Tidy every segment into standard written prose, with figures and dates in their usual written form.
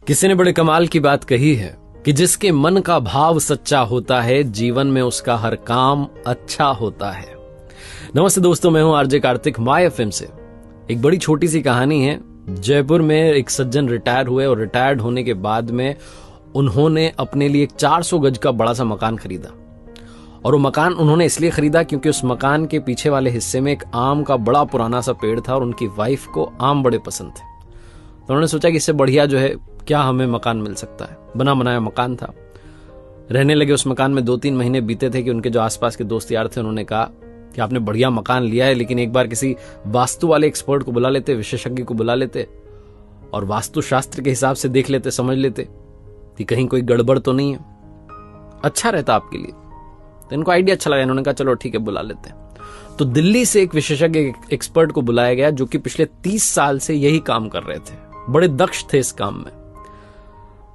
किसी ने बड़े कमाल की बात कही है कि जिसके मन का भाव सच्चा होता है जीवन में उसका हर काम अच्छा होता है। नमस्ते दोस्तों, मैं हूं आरजे कार्तिक माय एफएम से। एक बड़ी छोटी सी कहानी है। जयपुर में एक सज्जन रिटायर हुए और रिटायर्ड होने के बाद में उन्होंने अपने लिए एक 400 गज का बड़ा सा मकान खरीदा। और वो मकान उन्होंने इसलिए खरीदा क्योंकि उस मकान के पीछे वाले हिस्से में एक आम का बड़ा पुराना सा पेड़ था और उनकी वाइफ को आम बड़े पसंद थे। तो उन्होंने सोचा कि इससे बढ़िया जो है क्या हमें मकान मिल सकता है। बना बनाया मकान था। रहने लगे उस मकान में। 2-3 महीने बीते थे कि उनके जो आसपास के दोस्त यार थे उन्होंने कहा कि आपने बढ़िया मकान लिया है, लेकिन एक बार किसी वास्तु वाले एक्सपर्ट को बुला लेते, विशेषज्ञ को बुला लेते और वास्तु शास्त्र के हिसाब से देख लेते, समझ लेते कि कहीं कोई गड़बड़ तो नहीं है, अच्छा रहता आपके लिए। तो इनको आइडिया अच्छा लगा। इन्होंने कहा चलो ठीक है, बुला लेते हैं। तो दिल्ली से एक विशेषज्ञ एक्सपर्ट को बुलाया गया जो कि पिछले 30 साल से यही काम कर रहे थे, बड़े दक्ष थे इस काम में।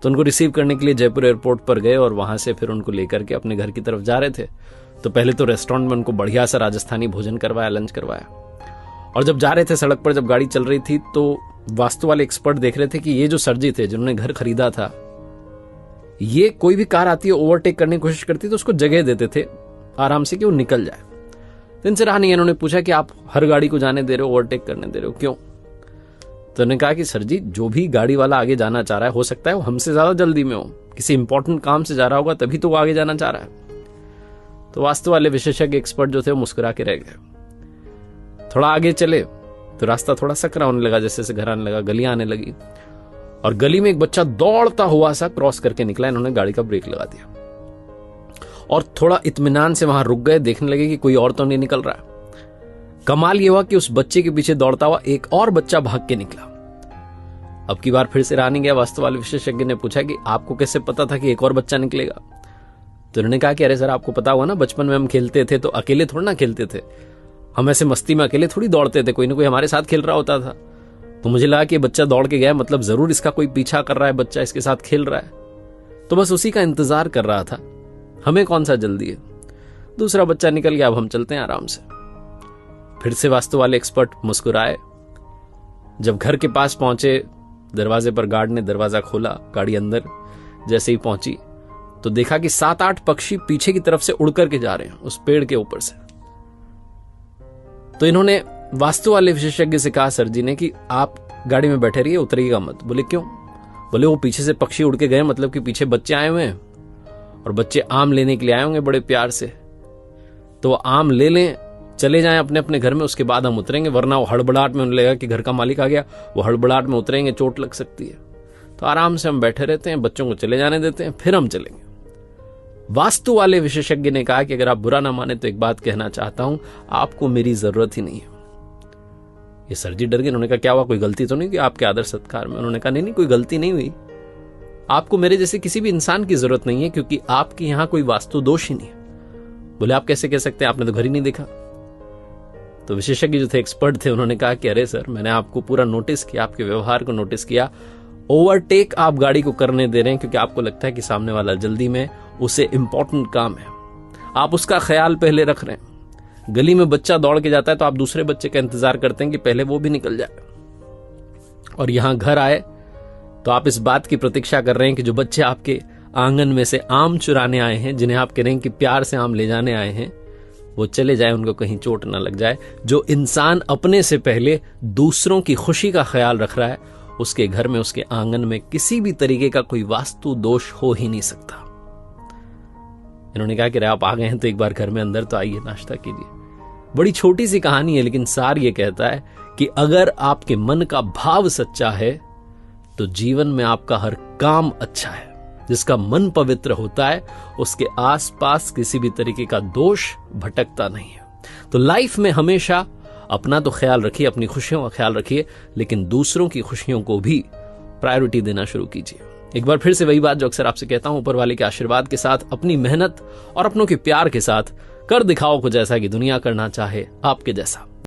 तो उनको रिसीव करने के लिए जयपुर एयरपोर्ट पर गए और वहां से फिर उनको लेकर के अपने घर की तरफ जा रहे थे। तो पहले तो रेस्टोरेंट में उनको बढ़िया सा राजस्थानी भोजन करवाया, लंच करवाया। और जब जा रहे थे सड़क पर, जब गाड़ी चल रही थी, तो वास्तु वाले एक्सपर्ट देख रहे थे कि ये जो सर जी थे जिन्होंने घर खरीदा था, ये कोई भी कार आती है ओवरटेक करने की कोशिश करती तो उसको जगह देते थे आराम से कि वो निकल जाए। तो इनसे रहा नहीं। इन्होंने पूछा कि आप हर गाड़ी को जाने दे रहे हो, ओवरटेक करने दे रहे हो, क्यों? तो उन्होंने कहा कि सर जी, जो भी गाड़ी वाला आगे जाना चाह रहा है, हो सकता है वो हमसे ज्यादा जल्दी में हो, किसी इंपॉर्टेंट काम से जा रहा होगा तभी तो वो आगे जाना चाह रहा है। तो वास्तु वाले विशेषज्ञ एक्सपर्ट जो थे वो मुस्कुरा के रह गए। थोड़ा आगे चले तो रास्ता थोड़ा सकरा होने लगा, जैसे जैसे घर आने लगा, गलियां आने लगी और गली में एक बच्चा दौड़ता हुआ सा क्रॉस करके निकला। इन्होंने गाड़ी का ब्रेक लगा दिया और थोड़ा इत्मीनान से वहां रुक गए, देखने लगे कि कोई और तो नहीं निकल रहा है। कमाल ये हुआ कि उस बच्चे के पीछे दौड़ता हुआ एक और बच्चा भाग के निकला। अब की बार फिर से रहा नहीं गया। वास्तु वाले विशेषज्ञ ने पूछा कि आपको कैसे पता था कि एक और बच्चा निकलेगा? तो उन्होंने कहा कि अरे सर, आपको पता हुआ ना, बचपन में हम खेलते थे तो अकेले थोड़ा ना खेलते थे, हम ऐसे मस्ती में अकेले थोड़ी दौड़ते थे, कोई ना कोई हमारे साथ खेल रहा होता था। तो मुझे लगा कि बच्चा दौड़ के गया, मतलब जरूर इसका कोई पीछा कर रहा है, बच्चा इसके साथ खेल रहा है, तो बस उसी का इंतजार कर रहा था, हमें कौन सा जल्दी है। दूसरा बच्चा निकल गया, अब हम चलते हैं आराम से। फिर से वास्तु वाले एक्सपर्ट मुस्कुराए। जब घर के पास पहुंचे, दरवाजे पर गार्ड ने दरवाजा खोला, गाड़ी अंदर जैसे ही पहुंची तो देखा कि 7-8 पक्षी पीछे की तरफ से उड़ करके जा रहे हैं उस पेड़ के ऊपर से। तो इन्होंने वास्तु वाले विशेषज्ञ से कहा सर जी ने कि आप गाड़ी में बैठे रहिए, उतरिएगा मत। बोले क्यों? बोले वो पीछे से पक्षी उड़ के गए, मतलब कि पीछे बच्चे आए हुए हैं और बच्चे आम लेने के लिए आए होंगे बड़े प्यार से, तो वो आम ले लें, चले जाएं अपने अपने घर में, उसके बाद हम उतरेंगे, वरना वो हड़बड़ाहट में उन्हें लगेगा कि घर का मालिक आ गया, वो हड़बड़ाहट में उतरेंगे, चोट लग सकती है। तो आराम से हम बैठे रहते हैं, बच्चों को चले जाने देते हैं, फिर हम चलेंगे। वास्तु वाले विशेषज्ञ ने कहा कि अगर आप बुरा ना माने तो एक बात कहना चाहता हूं, आपको मेरी जरूरत ही नहीं है। ये सर जी डर गए। उन्होंने कहा क्या हुआ, कोई गलती तो नहीं की आपके आदर सत्कार में? उन्होंने कहा नहीं, कोई गलती नहीं हुई। आपको मेरे जैसे किसी भी इंसान की जरूरत नहीं है, क्योंकि आपके यहां कोई वास्तु दोष ही नहीं है। बोले आप कैसे कह सकते हैं, आपने तो घर ही नहीं देखा। तो विशेषज्ञ जो थे, एक्सपर्ट थे, उन्होंने कहा कि अरे सर, मैंने आपको पूरा नोटिस किया, आपके व्यवहार को नोटिस किया। ओवरटेक आप गाड़ी को करने दे रहे हैं क्योंकि आपको लगता है कि सामने वाला जल्दी में, उसे इंपॉर्टेंट काम है, आप उसका ख्याल पहले रख रहे हैं। गली में बच्चा दौड़ के जाता है तो आप दूसरे बच्चे का इंतजार करते हैं कि पहले वो भी निकल जाए। और यहां घर आए तो आप इस बात की प्रतीक्षा कर रहे हैं कि जो बच्चे आपके आंगन में से आम चुराने आए हैं, जिन्हें आप कह रहे हैं कि प्यार से आम ले जाने आए हैं, वो चले जाए, उनको कहीं चोट ना लग जाए। जो इंसान अपने से पहले दूसरों की खुशी का ख्याल रख रहा है, उसके घर में, उसके आंगन में किसी भी तरीके का कोई वास्तु दोष हो ही नहीं सकता। इन्होंने कहा कि आप आ गए हैं तो एक बार घर में अंदर तो आइए, नाश्ता कीजिए। बड़ी छोटी सी कहानी है, लेकिन सार ये कहता है कि अगर आपके मन का भाव सच्चा है तो जीवन में आपका हर काम अच्छा है। जिसका मन पवित्र होता है उसके आसपास किसी भी तरीके का दोष भटकता नहीं है। तो लाइफ में हमेशा अपना तो ख्याल रखिए, अपनी खुशियों का ख्याल रखिए, लेकिन दूसरों की खुशियों को भी प्रायोरिटी देना शुरू कीजिए। एक बार फिर से वही बात जो अक्सर आपसे कहता हूं, ऊपर वाले के आशीर्वाद के साथ, अपनी मेहनत और अपनों के प्यार के साथ कर दिखाओ कुछ ऐसा कि दुनिया करना चाहे आपके जैसा।